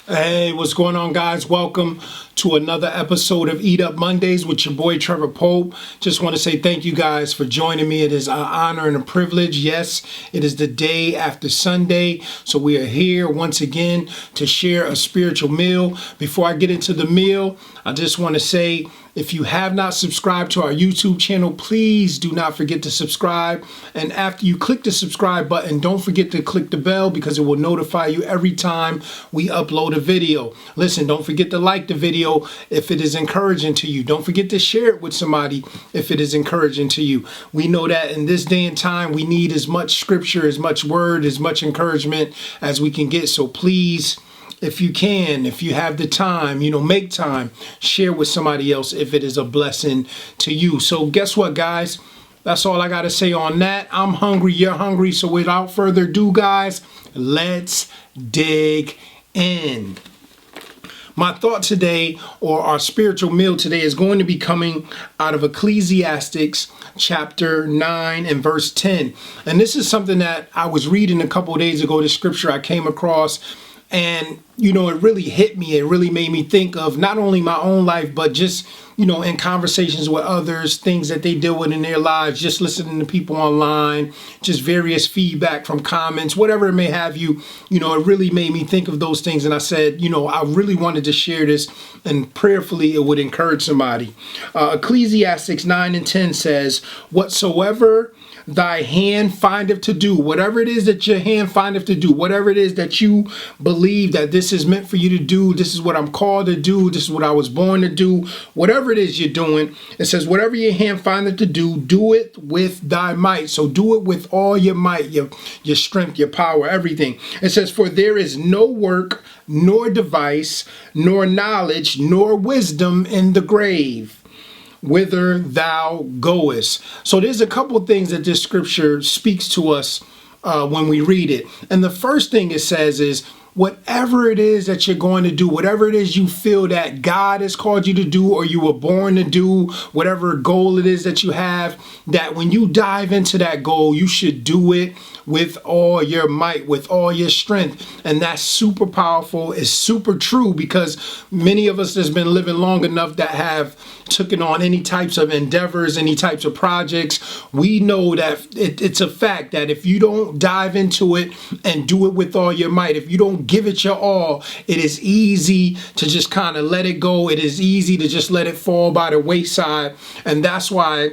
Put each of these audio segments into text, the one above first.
Hey, what's going on, guys? Welcome to another episode of Eat Up Mondays with your boy Trevor Pope. Just want to say thank you guys for joining me. It is an honor and a privilege. Yes, it is the day after Sunday, so we are here once again to share a spiritual meal. Before I get into the meal, I just want to say, if you have not subscribed to our YouTube channel, please do not forget to subscribe. And after you click the subscribe button, don't forget to click the bell because it will notify you every time we upload a video. Listen, don't forget to like the video if it is encouraging to you. Don't forget to share it with somebody if it is encouraging to you. We know that in this day and time, we need as much scripture, as much word, as much encouragement as we can get. So please, if you can, if you have the time, make time, share with somebody else if it is a blessing to you. So guess what, guys? That's all I got to say on that. I'm hungry, you're hungry. So without further ado, guys, let's dig in. My thought today, or our spiritual meal today, is going to be coming out of Ecclesiastes chapter 9 and verse 10. And this is something that I was reading a couple of days ago, the scripture I came across. And, it really hit me. It really made me think of not only my own life, but just, in conversations with others, things that they deal with in their lives, just listening to people online, just various feedback from comments, whatever it may have you, it really made me think of those things. And I said, I really wanted to share this, and prayerfully it would encourage somebody. Ecclesiastes 9 and 10 says, "Whatsoever thy hand findeth to do," whatever it is that your hand findeth to do, whatever it is that you believe that this is meant for you to do, this is what I'm called to do, this is what I was born to do, whatever it is you're doing, it says, whatever your hand findeth to do, do it with thy might. So do it with all your might, your strength, your power, everything. It says, "For there is no work, nor device, nor knowledge, nor wisdom in the grave, whither thou goest." So there's a couple of things that this scripture speaks to us when we read it. And the first thing it says is, whatever it is that you're going to do, whatever it is you feel that God has called you to do, or you were born to do, whatever goal it is that you have, that when you dive into that goal, you should do it with all your might, with all your strength. And that's super powerful. It's super true, because many of us that's been living long enough that have taken on any types of endeavors, any types of projects, we know that it's a fact that if you don't dive into it and do it with all your might, if you don't give it your all, it is easy to just kind of let it go. It is easy to just let it fall by the wayside. And that's why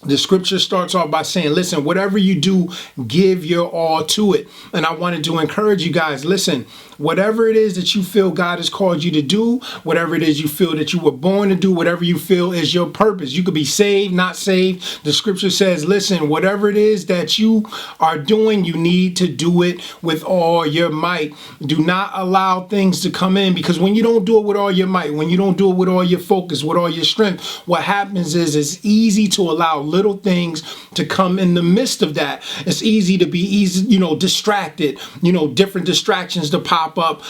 the scripture starts off by saying, listen, whatever you do, give your all to it. And I wanted to encourage you guys, listen, whatever it is that you feel God has called you to do, whatever it is you feel that you were born to do, whatever you feel is your purpose. You could be saved, not saved. The scripture says, listen, whatever it is that you are doing, you need to do it with all your might. Do not allow things to come in, because when you don't do it with all your might, when you don't do it with all your focus, with all your strength, what happens is it's easy to allow little things to come in the midst of that. It's easy to be distracted, different distractions to pop up.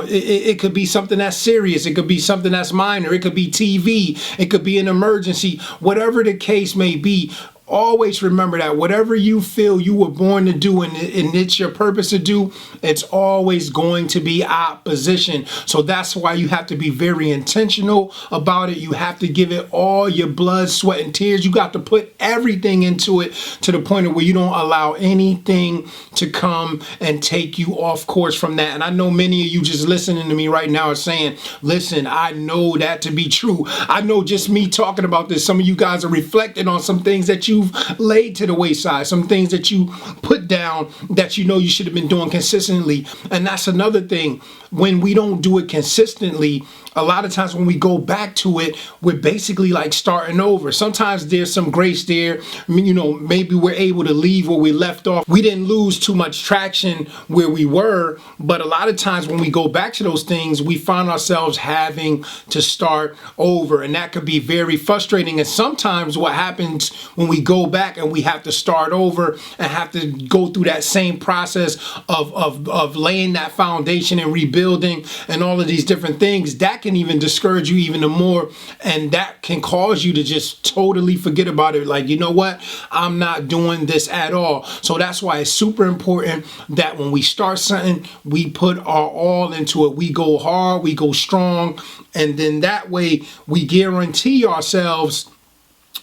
It could be something that's serious. It could be something that's minor. It could be TV. It could be an emergency. Whatever the case may be, always remember that whatever you feel you were born to do and it's your purpose to do, it's always going to be opposition. So that's why you have to be very intentional about it. You have to give it all your blood, sweat, and tears. You got to put everything into it to the point of where you don't allow anything to come and take you off course from that. And I know many of you just listening to me right now are saying, listen, I know that to be true. I know just me talking about this, some of you guys are reflecting on some things that you've laid to the wayside, some things that you put down that you should have been doing consistently. And that's another thing. When we don't do it consistently, a lot of times when we go back to it, we're basically like starting over. Sometimes there's some grace there. Maybe we're able to leave where we left off. We didn't lose too much traction where we were, but a lot of times when we go back to those things, we find ourselves having to start over, and that could be very frustrating. And sometimes what happens when we go back and we have to start over and have to go through that same process of laying that foundation and rebuilding and all of these different things, that can can even discourage you even more. And that can cause you to just totally forget about it. Like, you know what? I'm not doing this at all. So that's why it's super important that when we start something, we put our all into it. We go hard, we go strong. And then that way we guarantee ourselves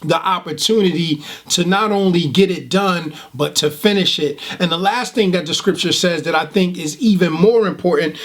the opportunity to not only get it done, but to finish it. And the last thing that the scripture says that I think is even more important,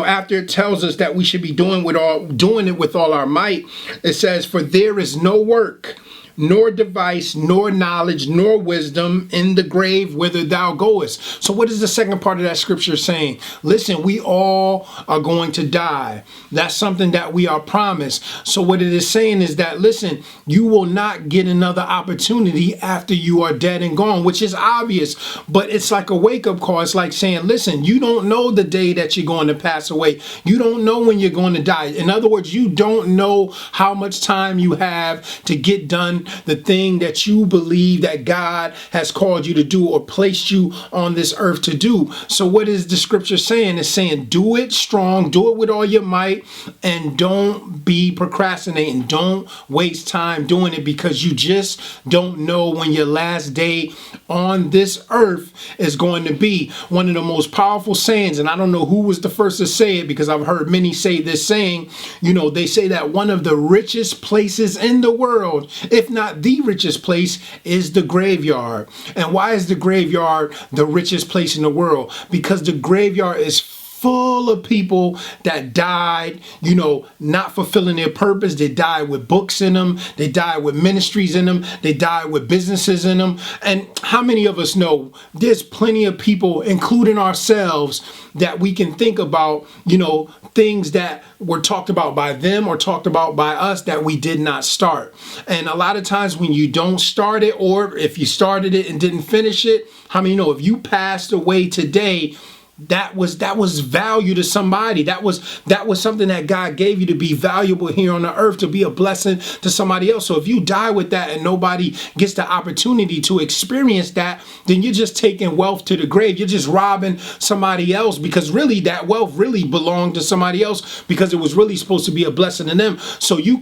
after it tells us that we should be doing it with all our might, it says, for there is no work, nor device, nor knowledge, nor wisdom in the grave whither thou goest. So what is the second part of that scripture saying? Listen, we all are going to die. That's something that we are promised. So what it is saying is that, listen, you will not get another opportunity after you are dead and gone, which is obvious, but it's like a wake-up call. It's like saying, listen, you don't know the day that you're going to pass away. You don't know when you're going to die. In other words, you don't know how much time you have to get done the thing that you believe that God has called you to do or placed you on this earth to do. So what is the scripture saying? It's saying, do it strong, do it with all your might, and don't be procrastinating. Don't waste time doing it, because you just don't know when your last day on this earth is going to be. One of the most powerful sayings, and I don't know who was the first to say it, because I've heard many say this saying, they say that one of the richest places in the world, if not the richest place, is the graveyard. And why is the graveyard the richest place in the world? Because the graveyard is full of people that died, not fulfilling their purpose. They died with books in them. They died with ministries in them. They died with businesses in them. And how many of us know there's plenty of people, including ourselves, that we can think about, things that were talked about by them or talked about by us that we did not start. And a lot of times when you don't start it, or if you started it and didn't finish it, how many know if you passed away today, that was value to somebody. That was something that God gave you to be valuable here on the earth, to be a blessing to somebody else. So if you die with that and nobody gets the opportunity to experience that, then you're just taking wealth to the grave. You're just robbing somebody else, because really that wealth really belonged to somebody else, because it was really supposed to be a blessing to them. So you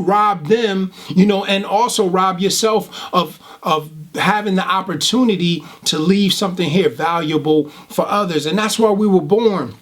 rob them, and also rob yourself of having the opportunity to leave something here valuable for others. And that's why we were born.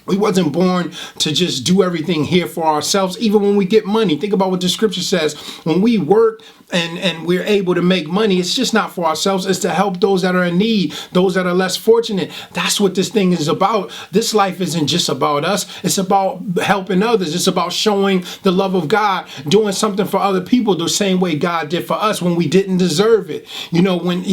We wasn't born to just do everything here for ourselves. Even when we get money, think about what the scripture says. When we work and we're able to make money, it's just not for ourselves. It's to help those that are in need, those that are less fortunate. That's what this thing is about. This life isn't just about us. It's about helping others. It's about showing the love of God, doing something for other people the same way God did for us when we didn't deserve it. When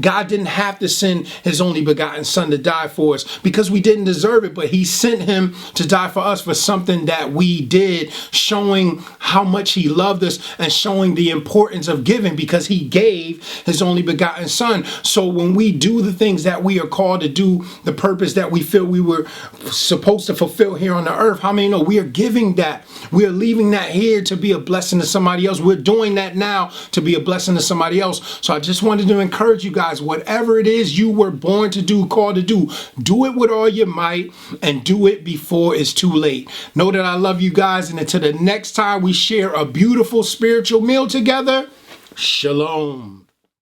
God didn't have to send his only begotten son to die for us because we didn't deserve it, but he sent him to die for us for something that we did, showing how much he loved us and showing the importance of giving, because he gave his only begotten son. So when we do the things that we are called to do, the purpose that we feel we were supposed to fulfill here on the earth, how many know we are giving that? We are leaving that here to be a blessing to somebody else. We're doing that now to be a blessing to somebody else. So I just wanted to encourage you guys, whatever it is you were born to do, called to do it with all your might, and do it before it's too late. Know that I love you guys, and until the next time we share a beautiful spiritual meal together, shalom.